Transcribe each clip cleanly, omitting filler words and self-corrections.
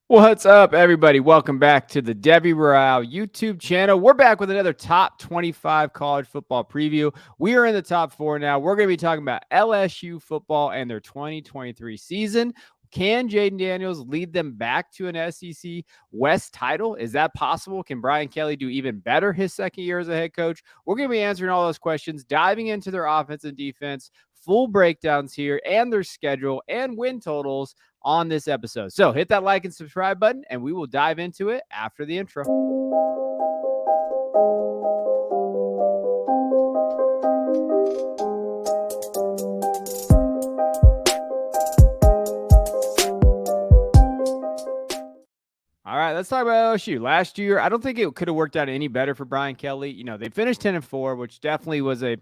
What's up, everybody? Welcome back to the Devy YouTube channel. We're back with another top 25 college football preview. We are in the top four now. We're going to be talking about LSU football and their 2023 season. Can Jaden Daniels lead them back to an SEC West title? Is that possible? Can Brian Kelly do even better his second year as a head coach? We're going to be answering all those questions, diving into their offense and defense, full breakdowns here, and their schedule and win totals on this episode. So hit that like and subscribe button, and we will dive into it after the intro. All right, let's talk about LSU. Last year, I don't think it could have worked out any better for Brian Kelly. You know, they finished 10-4, which definitely was at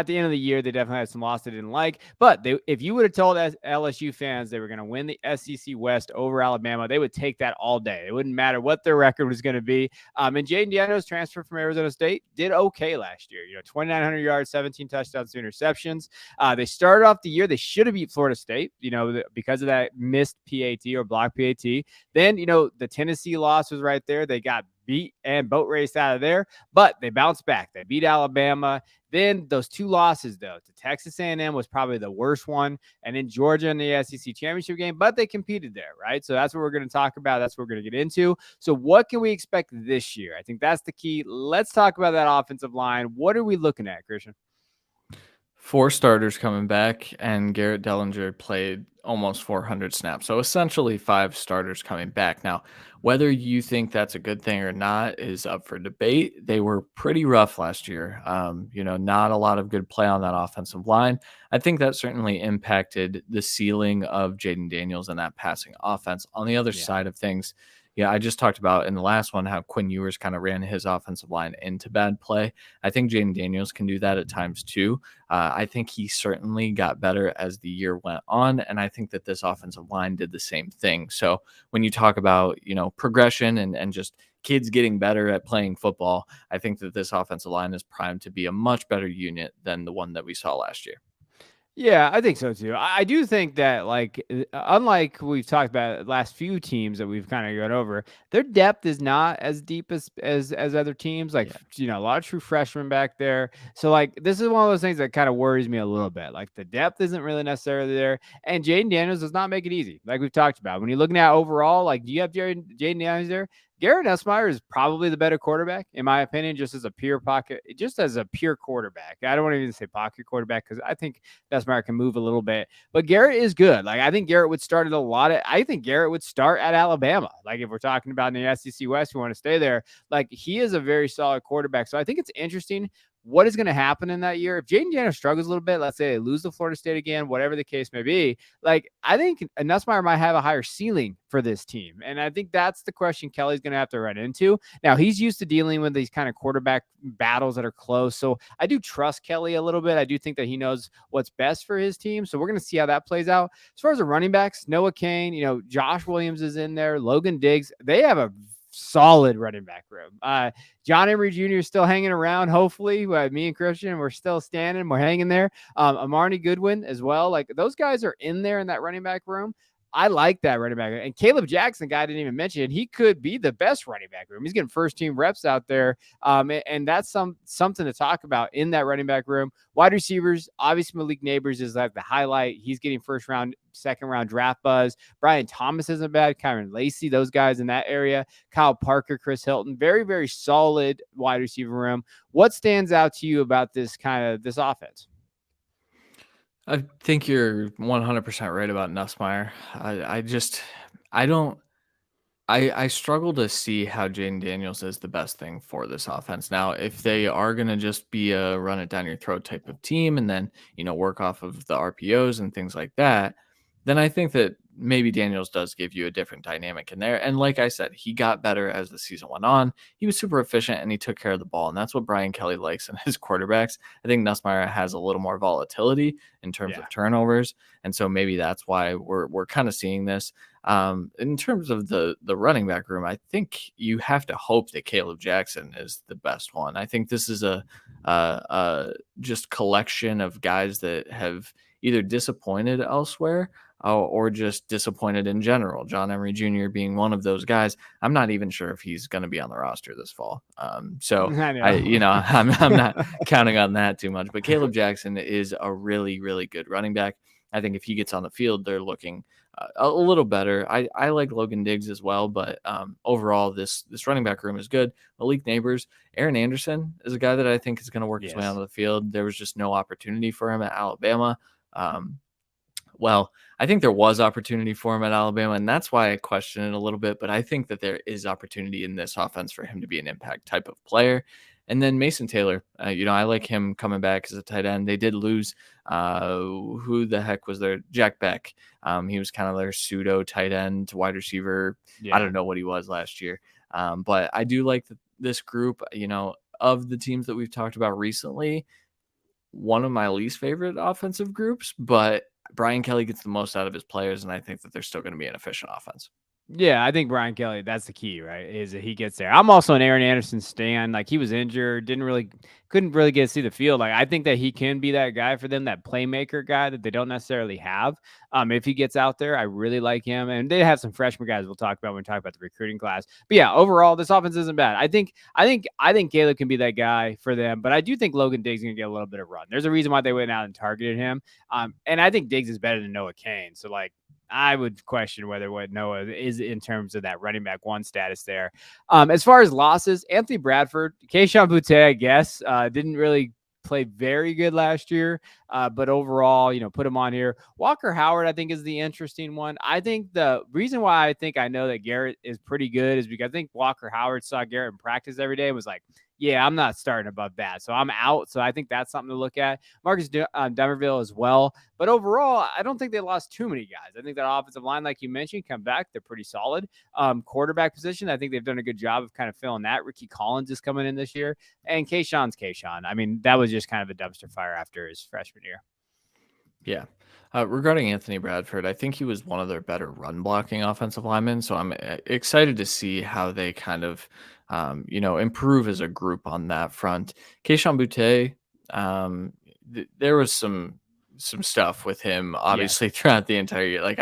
the end of the year, they definitely had some loss they didn't like. But if you would have told LSU fans they were going to win the SEC West over Alabama, they would take that all day. It wouldn't matter what their record was going to be. And Jaden Daniels, transfer from Arizona State, did okay last year. You know, 2,900 yards, 17 touchdowns, 2 interceptions. They started off the year, they should have beat Florida State, you know, because of that missed PAT or block PAT. Then, you know, the Tennessee loss was right there. They got beat and boat raced out of there, but they bounced back. They beat Alabama. Then those 2 losses, though, to Texas A&M was probably the worst one, and then Georgia in the SEC championship game, but they competed there, right? So that's what we're going to talk about. That's what we're going to get into. So what can we expect this year? I think that's the key. Let's talk about that offensive line. What are we looking at, Christian? 4 starters coming back, and Garrett Dellinger played almost 400 snaps. So essentially 5 starters coming back. Now, whether you think that's a good thing or not is up for debate. They were pretty rough last year. Not a lot of good play on that offensive line. I think that certainly impacted the ceiling of Jaden Daniels and that passing offense. On the other side of things, yeah, I just talked about in the last one how Quinn Ewers kind of ran his offensive line into bad play. I think Jaden Daniels can do that at times too. I think he certainly got better as the year went on, and I think that this offensive line did the same thing. So when you talk about, progression and just kids getting better at playing football, I think that this offensive line is primed to be a much better unit than the one that we saw last year. Yeah, I think so too. I do think that, unlike we've talked about the last few teams that we've kind of gone over, their depth is not as deep as other teams. A lot of true freshmen back there. So, this is one of those things that kind of worries me a little bit. Like, the depth isn't really necessarily there, and Jaden Daniels does not make it easy. Like we've talked about, when you're looking at overall, do you have Jaden Daniels there? Garrett Nussmeier is probably the better quarterback, in my opinion, just as a pure quarterback. I don't want to even say pocket quarterback because I think Nussmeier can move a little bit, but Garrett is good. I think Garrett would start at I think Garrett would start at Alabama. If we're talking about in the SEC West, we want to stay there. He is a very solid quarterback. So I think it's interesting what is going to happen in that year. If Jaden Daniels struggles a little bit, let's say they lose to Florida State again, whatever the case may be, I think Nussmeier might have a higher ceiling for this team. And I think that's the question Kelly's going to have to run into. Now, he's used to dealing with these kind of quarterback battles that are close. So I do trust Kelly a little bit. I do think that he knows what's best for his team. So we're going to see how that plays out. As far as the running backs, Noah Cain, Josh Williams is in there, Logan Diggs, they have a solid running back room. John Emery Jr. is still hanging around. Hopefully, me and Christian, we're still standing. We're hanging there. Amarni Goodwin as well. Those guys are in there in that running back room. I like that running back. And Caleb Jackson, guy I didn't even mention, he could be the best running back room. He's getting first team reps out there. And that's something to talk about in that running back room. Wide receivers, obviously Malik Neighbors is the highlight. He's getting first round, second round draft buzz. Brian Thomas isn't bad. Kyron Lacey, those guys in that area. Kyle Parker, Chris Hilton, very, very solid wide receiver room. What stands out to you about this offense? I think you're 100% right about Nussmeier. I struggle to see how Jaden Daniels is the best thing for this offense. Now, if they are going to just be a run it down your throat type of team and then, work off of the RPOs and things like that, then I think that maybe Daniels does give you a different dynamic in there. And like I said, he got better as the season went on. He was super efficient and he took care of the ball. And that's what Brian Kelly likes in his quarterbacks. I think Nussmeier has a little more volatility in terms of turnovers. And so maybe that's why we're kind of seeing this. In terms of the running back room, I think you have to hope that Caleb Jackson is the best one. I think this is a just collection of guys that have either disappointed elsewhere or just disappointed in general. John Emery Jr. being one of those guys. I'm not even sure if he's going to be on the roster this fall. So I know. I'm not counting on that too much. But Caleb Jackson is a really, really good running back. I think if he gets on the field, they're looking a little better. I like Logan Diggs as well, but overall, this running back room is good. Malik Neighbors, Aaron Anderson is a guy that I think is going to work his way Yes. onto the field. There was just no opportunity for him at Alabama. Um, well, I think there was opportunity for him at Alabama, and that's why I question it a little bit. But I think that there is opportunity in this offense for him to be an impact type of player. And then Mason Taylor, I like him coming back as a tight end. They did lose. Who the heck was there? Jack Beck. He was kind of their pseudo tight end, wide receiver. I Yeah. don't know what he was last year. But I do like this group. Of the teams that we've talked about recently, one of my least favorite offensive groups, but Brian Kelly gets the most out of his players, and I think that they're still going to be an efficient offense. Yeah, I think Brian Kelly, that's the key, right? Is that he gets there. I'm also an Aaron Anderson stan. Like he was injured, couldn't really get to see the field. Like I think that he can be that guy for them, that playmaker guy that they don't necessarily have. If he gets out there, I really like him. And they have some freshman guys we'll talk about when we talk about the recruiting class. But yeah, overall, this offense isn't bad. I think Caleb can be that guy for them, but I do think Logan Diggs is gonna get a little bit of run. There's a reason why they went out and targeted him. And I think Diggs is better than Noah Kane. So like I would question whether what Noah is in terms of that running back one status there. As far as losses, Anthony Bradford, Keyshawn Boutte, I guess, didn't really play very good last year, but overall, put him on here. Walker Howard, I think, is the interesting one. I think the reason why I think I know that Garrett is pretty good is because I think Walker Howard saw Garrett in practice every day and was like, yeah, I'm not starting above that. So I'm out. So I think that's something to look at. Marcus Demerville as well. But overall, I don't think they lost too many guys. I think that offensive line, like you mentioned, come back. They're pretty solid. Quarterback position, I think they've done a good job of kind of filling that. Ricky Collins is coming in this year. And Kayshawn's Kayshawn. I mean, that was just kind of a dumpster fire after his freshman year. Yeah. Regarding Anthony Bradford, I think he was one of their better run blocking offensive linemen. So I'm excited to see how they kind of, improve as a group on that front. Keyshawn Boutte, there was some stuff with him, obviously, Yes. throughout the entire year. Like,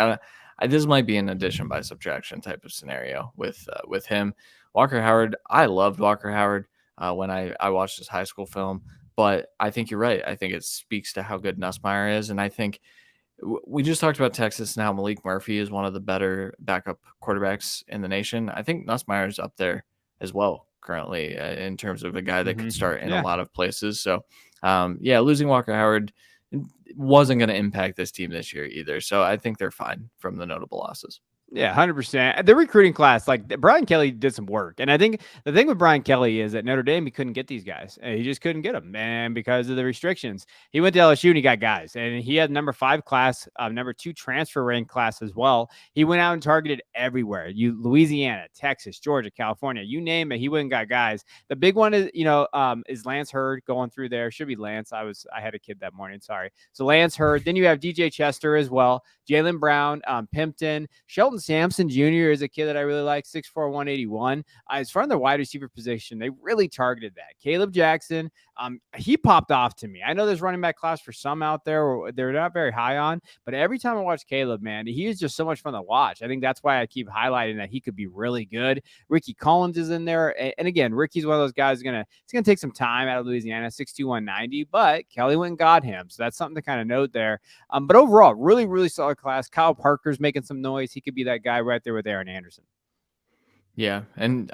this might be an addition by subtraction type of scenario with him. Walker Howard, I loved Walker Howard when I watched his high school film. But I think you're right. I think it speaks to how good Nussmeier is. And I think we just talked about Texas and how Malik Murphy is one of the better backup quarterbacks in the nation. I think Nussmeier is up there as well currently in terms of a guy that could start in a Yeah. lot of places. So, losing Walker Howard wasn't going to impact this team this year either. So I think they're fine from the notable losses. Yeah, 100%. The recruiting class, like Brian Kelly did some work. And I think the thing with Brian Kelly is at Notre Dame, he couldn't get these guys. He just couldn't get them, man, because of the restrictions. He went to LSU and he got guys. And he had number 5 class, number 2 transfer rank class as well. He went out and targeted everywhere. Louisiana, Texas, Georgia, California, you name it. He went and got guys. The big one is, is Lance Hurd going through there. Should be Lance. I had a kid that morning. Sorry. So Lance Hurd. Then you have DJ Chester as well. Jalen Brown, Pimpton, Shelton Sampson Jr. is a kid that I really like, 6'4", 181. As far as the wide receiver position, they really targeted that. Caleb Jackson, he popped off to me. I know there's running back class for some out there they're not very high on, but every time I watch Caleb, man, he is just so much fun to watch. I think that's why I keep highlighting that he could be really good. Ricky Collins is in there. And again, Ricky's one of those guys it's going to take some time out of Louisiana, 6'2", 190, but Kelly went and got him. So that's something to kind of note there. But overall, really, really solid class. Kyle Parker's making some noise. He could be that guy right there with Aaron Anderson. Yeah. And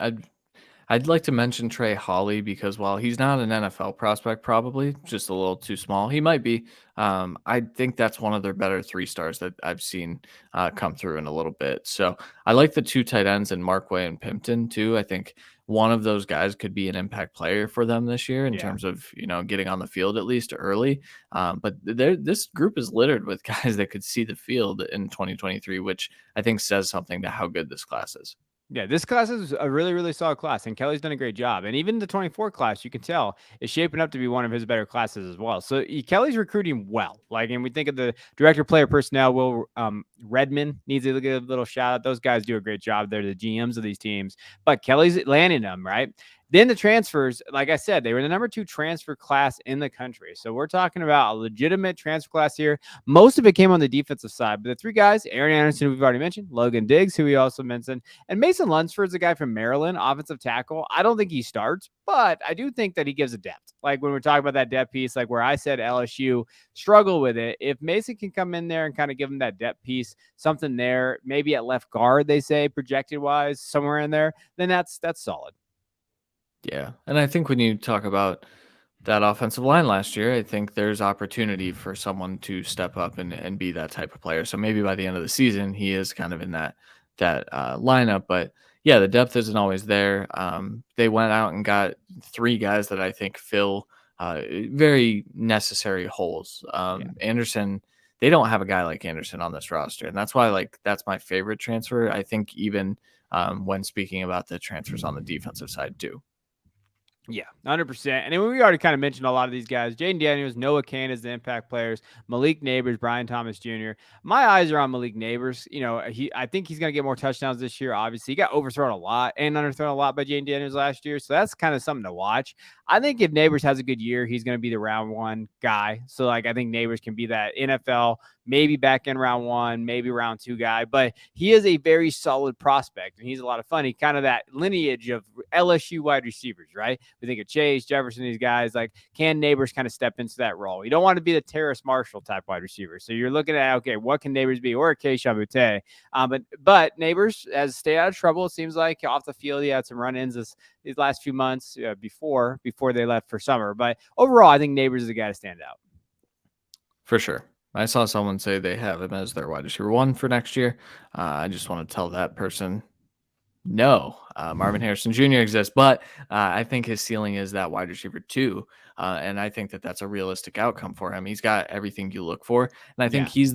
I'd like to mention Trey Hawley because while he's not an NFL prospect, probably just a little too small, he might be. I think that's one of their better 3 stars that I've seen come through in a little bit. So I like the 2 tight ends in Markway and Pimpton too. I think one of those guys could be an impact player for them this year in terms of getting on the field at least early. But this group is littered with guys that could see the field in 2023, which I think says something to how good this class is. Yeah, this class is a really, really solid class, and Kelly's done a great job. And even the 24 class, you can tell, is shaping up to be one of his better classes as well. So Kelly's recruiting well. Like, and we think of the director of player personnel, Will Redman needs to give a little shout out. Those guys do a great job. They're the GMs of these teams, but Kelly's landing them, right? Then the transfers, like I said, they were the number 2 transfer class in the country. So we're talking about a legitimate transfer class here. Most of it came on the defensive side, but the 3 guys, Aaron Anderson, who we've already mentioned, Logan Diggs, who we also mentioned, and Mason Lunsford's a guy from Maryland, offensive tackle. I don't think he starts, but I do think that he gives a depth. Like when we're talking about that depth piece, like where I said LSU struggle with it, if Mason can come in there and kind of give him that depth piece, something there, maybe at left guard, they say projected wise, somewhere in there, then that's solid. Yeah. And I think when you talk about that offensive line last year, I think there's opportunity for someone to step up and be that type of player. So maybe by the end of the season, he is kind of in that lineup. But yeah, the depth isn't always there. They went out and got 3 guys that I think fill very necessary holes. Anderson, they don't have a guy like Anderson on this roster, and that's why that's my favorite transfer. I think even when speaking about the transfers on the defensive side too. Yeah, 100%. And then we already kind of mentioned a lot of these guys. Jaden Daniels, Noah Kane is the impact players, Malik Neighbors, Brian Thomas Jr. My eyes are on Malik Neighbors. I think he's going to get more touchdowns this year. Obviously, he got overthrown a lot and underthrown a lot by Jaden Daniels last year. So that's kind of something to watch. I think if Neighbors has a good year, he's going to be the round 1 guy. So I think Neighbors can be that NFL, maybe back in round 1, maybe round 2 guy, but he is a very solid prospect and he's a lot of fun. He kind of that lineage of LSU wide receivers, right? We think of Chase, Jefferson, these guys. Like, can Neighbors kind of step into that role? You don't want to be the Terrace Marshall type wide receiver. So you're looking at, okay, what can Neighbors be? Or a Keisha Butte. But Neighbors has stayed out of trouble. It seems like off the field, he had some run-ins these last few months before they left for summer. But overall, I think Neighbors is a guy to stand out. For sure. I saw someone say they have him as their wide receiver 1 for next year. I just want to tell that person no, Marvin Harrison Jr. exists, but I think his ceiling is that wide receiver 2, and I think that's a realistic outcome for him. He's got everything you look for, and I think he's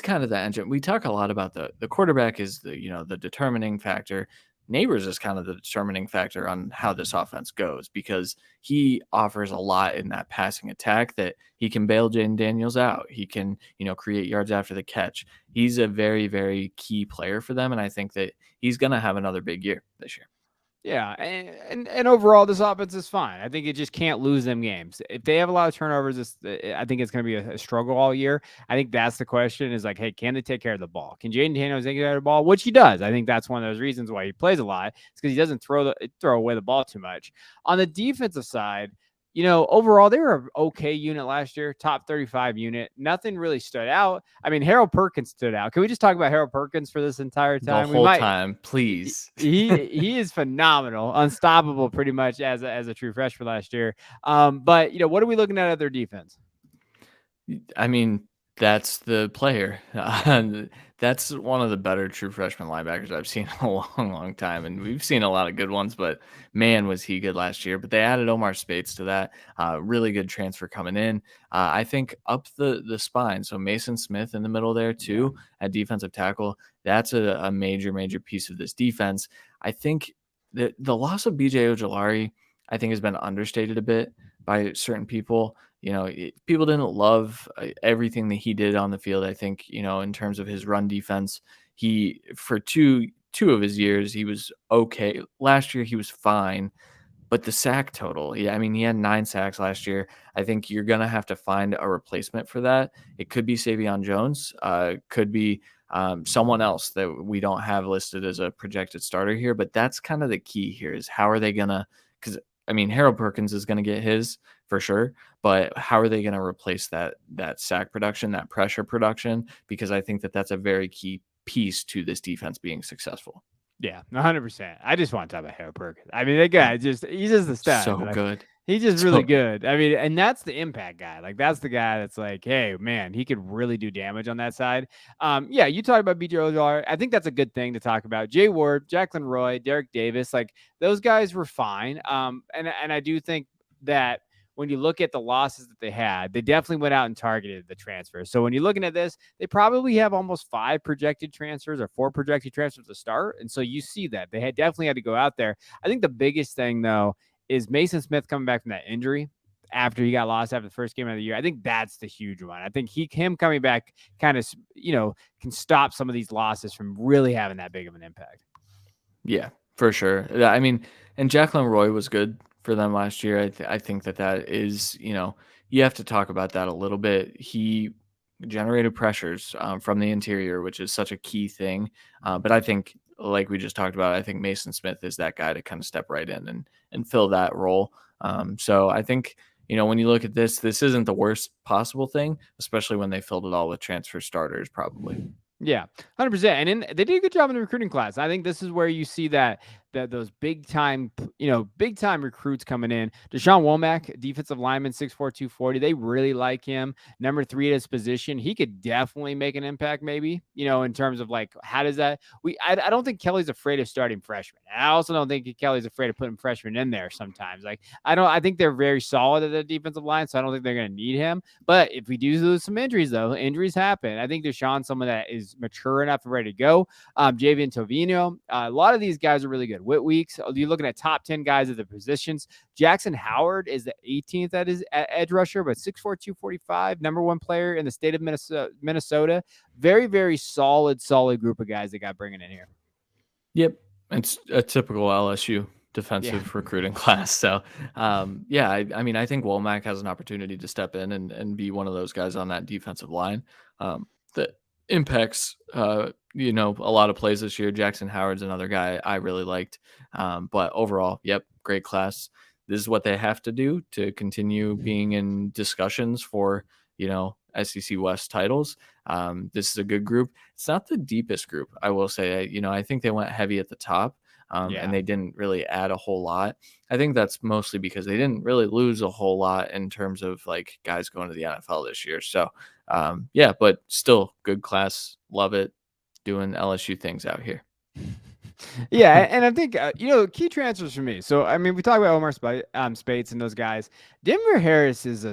kind of the engine. We talk a lot about the quarterback is the determining factor. Neighbors is kind of the determining factor on how this offense goes because he offers a lot in that passing attack that he can bail Jaden Daniels out. He can, create yards after the catch. He's a very, very key player for them. And I think that he's going to have another big year this year. Yeah, and overall, this offense is fine. I think it just can't lose them games. If they have a lot of turnovers, I think it's going to be a struggle all year. I think that's the question is like, hey, can they take care of the ball? Can Jaden Daniels take care of the ball? Which he does. I think that's one of those reasons why he plays a lot. It's because he doesn't throw away the ball too much. On the defensive side, overall, they were an okay unit last year, top 35 unit. Nothing really stood out. I mean, Harold Perkins stood out. Can we just talk about Harold Perkins for this entire time? The whole time, please. He is phenomenal, unstoppable pretty much as a true freshman last year. But, what are we looking at their defense? I mean, that's the player. That's one of the better true freshman linebackers I've seen in a long, long time. And we've seen a lot of good ones, but man, was he good last year. But they added Omar Spates to that. Really good transfer coming in. I think up the spine. So Mason Smith in the middle there too at defensive tackle. That's a major, major piece of this defense. I think the loss of BJ Ojolari, I think, has been understated a bit by certain people. People didn't love everything that he did on the field. I think, in terms of his run defense, he, for two of his years, he was okay. Last year, he was fine. But the sack total, he had 9 sacks last year. I think you're going to have to find a replacement for that. It could be Savion Jones. Could be someone else that we don't have listed as a projected starter here. But that's kind of the key here is how are they going to – because, Harold Perkins is going to get his for sure. But how are they going to replace that sack production, that pressure production? Because I think that's a very key piece to this defense being successful. Yeah, 100%. I just want to talk about Harold Perkins. That guy he's just the stud. So good. He's just really good. And that's the impact guy. Like, that's the guy that's like, hey, man, he could really do damage on that side. You talk about BJ Ojolari. I think that's a good thing to talk about. Jay Ward, Jacqueline Roy, Derek Davis, like, those guys were fine. And I do think that when you look at the losses that they had, they definitely went out and targeted the transfers. So when you're looking at this, they probably have almost 5 projected transfers or 4 projected transfers to start. And so you see that they definitely had to go out there. I think the biggest thing, though, is Mason Smith coming back from that injury after he got lost after the first game of the year. I think that's the huge one. I think him coming back kind of, can stop some of these losses from really having that big of an impact. Yeah, For sure. Yeah, I mean, and Jacqueline Roy was good for them last year. I think that that is, you have to talk about that a little bit. He generated pressures from the interior, which is such a key thing. But I think, like we just talked about, I think Mason Smith is that guy to kind of step right in and fill that role. So I think, when you look at this isn't the worst possible thing, especially when they filled it all with transfer starters, probably. Yeah, 100%. And they did a good job in the recruiting class. I think this is where you see that those big time, big time recruits coming in. Deshaun Womack, defensive lineman, 6'4", 240. They really like him. Number 3 at his position. He could definitely make an impact, maybe, in terms of like, how does that, I don't think Kelly's afraid of starting freshmen. I also don't think Kelly's afraid of putting freshmen in there sometimes. Like, I think they're very solid at the defensive line, so I don't think they're going to need him. But if we do lose some injuries, though, injuries happen. I think Deshaun's someone that is mature enough and ready to go. Javian Tovino, a lot of these guys are really good. Whit Weeks, you're looking at top 10 guys at the positions. Jackson Howard is the 18th at his edge rusher, but 6'4", 245, number 1 player in the state of Minnesota. Very, very solid group of guys that got bringing in here. Yep. It's a typical LSU defensive recruiting class. So, yeah, I mean, I think Womack has an opportunity to step in and be one of those guys on that defensive line that impacts, a lot of plays this year. Jackson Howard's another guy I really liked. But overall, yep, great class. This is what they have to do to continue being in discussions for, SEC West titles. This is a good group. It's not the deepest group, I will say. I think they went heavy at the top, and they didn't really add a whole lot. I think that's mostly because they didn't really lose a whole lot in terms of like guys going to the NFL this year. So, yeah, but still good class. Love it. Doing LSU things out here. Yeah, and I think key transfers for me. So I mean, we talk about Omar Spates and those guys. Denver Harris is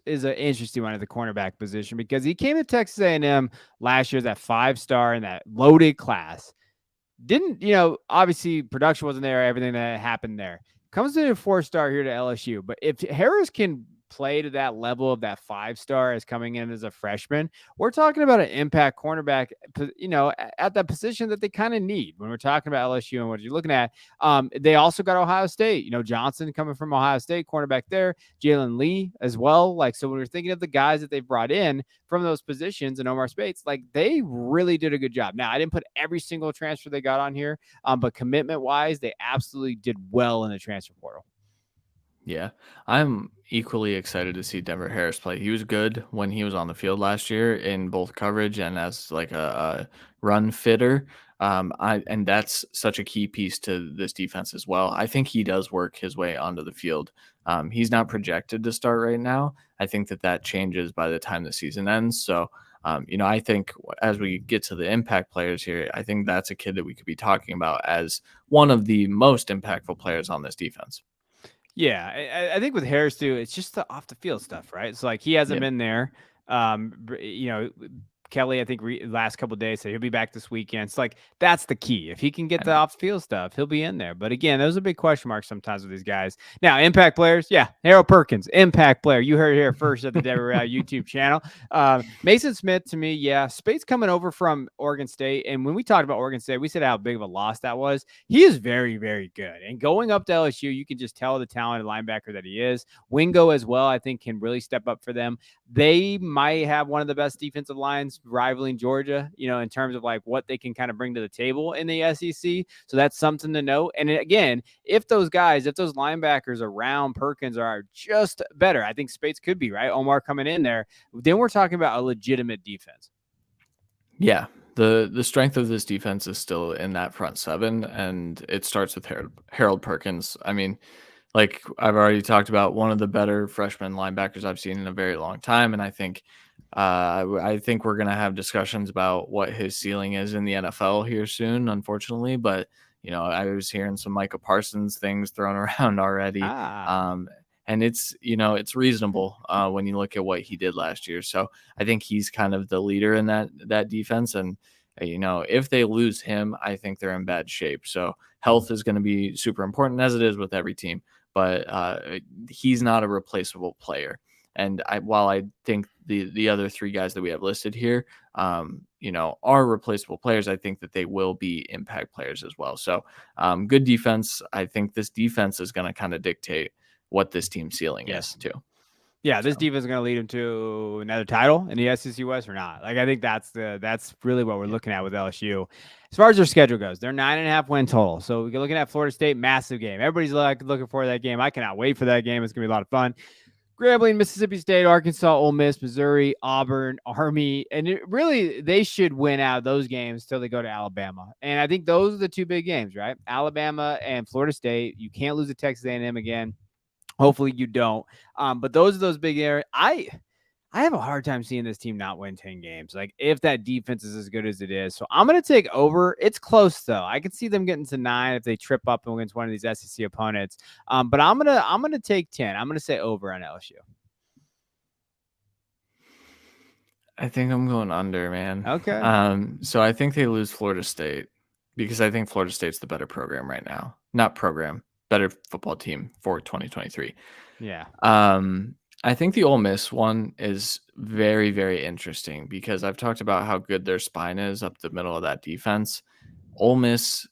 an interesting one at the cornerback position because he came to Texas A&M last year, that 5-star in that loaded class. Didn't obviously production wasn't there, everything that happened there. Comes to a 4-star here to LSU, but if Harris can play to that level of that 5-star as coming in as a freshman, we're talking about an impact cornerback, at that position that they kind of need when we're talking about LSU and what you're looking at. They also got Ohio State, Johnson coming from Ohio State, cornerback there, Jalen Lee as well. Like, so when we're thinking of the guys that they've brought in from those positions and Omar Spates, like they really did a good job. Now, I didn't put every single transfer they got on here, but commitment wise, they absolutely did well in the transfer portal. Yeah, I'm equally excited to see Denver Harris play. He was good when he was on the field last year in both coverage and as like a run fitter. And that's such a key piece to this defense as well. I think he does work his way onto the field. He's not projected to start right now. I think that changes by the time the season ends. So, I think as we get to the impact players here, I think that's a kid that we could be talking about as one of the most impactful players on this defense. Yeah, I think with Harris too, it's just the off the field stuff, right? It's like he hasn't Yeah. been there. Kelly, I think last couple of days said he'll be back this weekend. It's like that's the key. If he can get the off the field stuff, he'll be in there. But again, those are big question marks sometimes with these guys. Now, impact players, yeah, Harold Perkins, impact player. You heard it here first at the Devy YouTube channel. Mason Smith, to me, yeah, Spate's coming over from Oregon State, and when we talked about Oregon State, we said how big of a loss that was. He is very, very good, and going up to LSU, you can just tell the talented linebacker that he is. Wingo as well, I think, can really step up for them. They might have one of the best defensive lines rivaling Georgia, in terms of like what they can kind of bring to the table in the SEC. So that's something to note. And again, if those linebackers around Perkins are just better, I think Spates could be, right? Omar coming in there, then we're talking about a legitimate defense. Yeah. The strength of this defense is still in that front seven, and it starts with Harold Perkins. I mean, like I've already talked about, one of the better freshman linebackers I've seen in a very long time, and I think we're gonna have discussions about what his ceiling is in the NFL here soon, unfortunately. But I was hearing some Micah Parsons things thrown around already, and it's reasonable when you look at what he did last year. So I think he's kind of the leader in that defense, and if they lose him, I think they're in bad shape. So health is going to be super important, as it is with every team. But he's not a replaceable player. And while I think the other three guys that we have listed here, are replaceable players. I think that they will be impact players as well. So good defense. I think this defense is going to kind of dictate what this team's ceiling is too. Yeah, this defense is going to lead them to another title in the SEC West or not. Like, I think that's really what we're looking at with LSU. As far as their schedule goes, they're 9.5 win total. So you're looking at Florida State, massive game. Everybody's looking for that game. I cannot wait for that game. It's going to be a lot of fun. Grambling, Mississippi State, Arkansas, Ole Miss, Missouri, Auburn, Army, and they should win out of those games till they go to Alabama. And I think those are the two big games, right? Alabama and Florida State. You can't lose to Texas A&M again. Hopefully you don't. But those are those big areas. I have a hard time seeing this team not win 10 games. Like, if that defense is as good as it is. So I'm going to take over. It's close though. I can see them getting to 9 if they trip up against one of these SEC opponents. But I'm going to take 10. I'm going to say over on LSU. I think I'm going under, man. Okay. So I think they lose Florida State because I think Florida State's the better program right now. Not program, better football team for 2023. Yeah. I think the Ole Miss one is very, very interesting because I've talked about how good their spine is up the middle of that defense. Ole Miss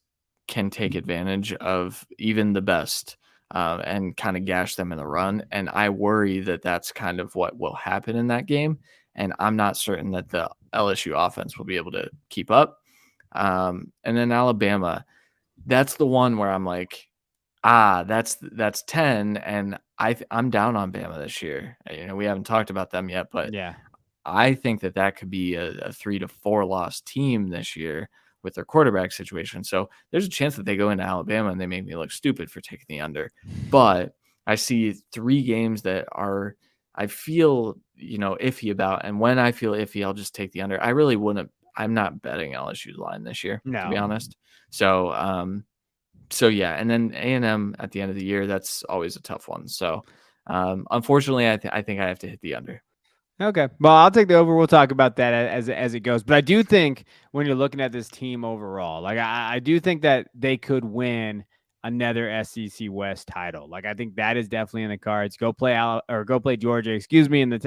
can take advantage of even the best and kind of gash them in the run. And I worry that that's kind of what will happen in that game. And I'm not certain that the LSU offense will be able to keep up. And then Alabama, that's the one where I'm like, that's 10, and I'm down on Bama this year. We haven't talked about them yet, but yeah, I think that could be a 3 to 4 loss team this year with their quarterback situation. So there's a chance that they go into Alabama and they make me look stupid for taking the under. But I see 3 games that I feel iffy about, and when I feel iffy, I'll just take the under. I really wouldn't. I'm not betting LSU's line this year, to be honest. So yeah, and then A&M at the end of the year, that's always a tough one. So unfortunately, I think I have to hit the under. Okay. Well, I'll take the over. We'll talk about that as it goes. But I do think when you're looking at this team overall, like I do think that they could win another SEC West title. Like, I think that is definitely in the cards. Go play Georgia, in the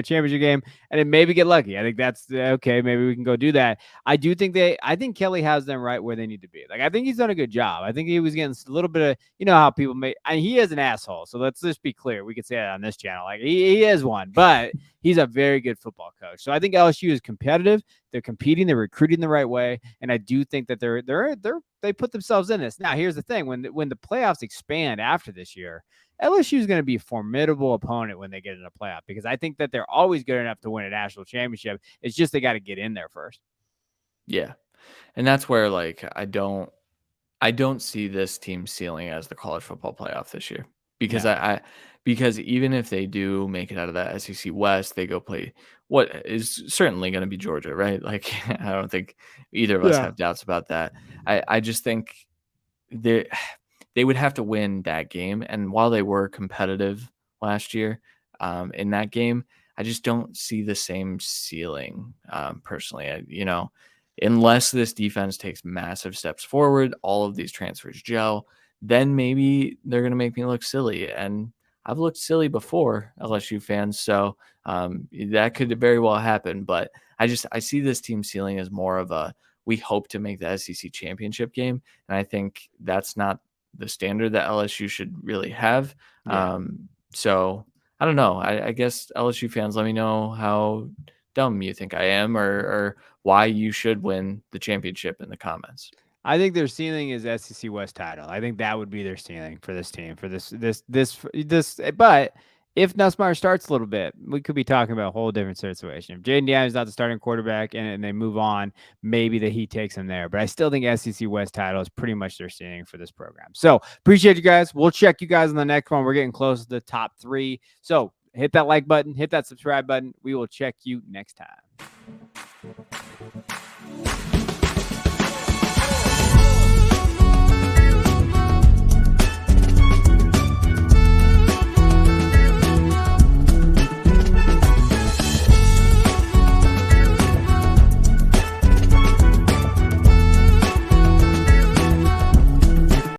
championship game, and then maybe get lucky. I think that's okay. Maybe we can go do that. I think Kelly has them right where they need to be. Like, I think he's done a good job. I think he was getting a little bit of, how people he is an asshole. So let's just be clear. We could say that on this channel. Like, he is one, but he's a very good football coach. So I think LSU is competitive. They're competing. They're recruiting the right way, and I do think that they put themselves in this. Now, here's the thing: when the playoffs expand after this year, LSU is going to be a formidable opponent when they get in a playoff, because I think that they're always good enough to win a national championship. It's just they got to get in there first. Yeah, and that's where I don't see this team ceiling as the college football playoff this year, because because even if they do make it out of that SEC West, they go play what is certainly going to be Georgia, right? Like, I don't think either of us have doubts about that. I just think they would have to win that game. And while they were competitive last year in that game, I just don't see the same ceiling personally. Unless this defense takes massive steps forward, all of these transfers gel, then maybe they're going to make me look silly. And I've looked silly before, LSU fans, so that could very well happen. But I see this team ceiling as more of a, we hope to make the SEC championship game, and I think that's not the standard that LSU should really have. Yeah. So I don't know. I guess LSU fans, let me know how dumb you think I am, or why you should win the championship in the comments. I think their ceiling is SEC West title. I think that would be their ceiling for this team, for this. But if Nussmeier starts a little bit, we could be talking about a whole different situation. If Jaden Daniels is not the starting quarterback and they move on, maybe the Heat takes him there. But I still think SEC West title is pretty much their ceiling for this program. So appreciate you guys. We'll check you guys on the next one. We're getting close to the top 3. So hit that like button, hit that subscribe button. We will check you next time.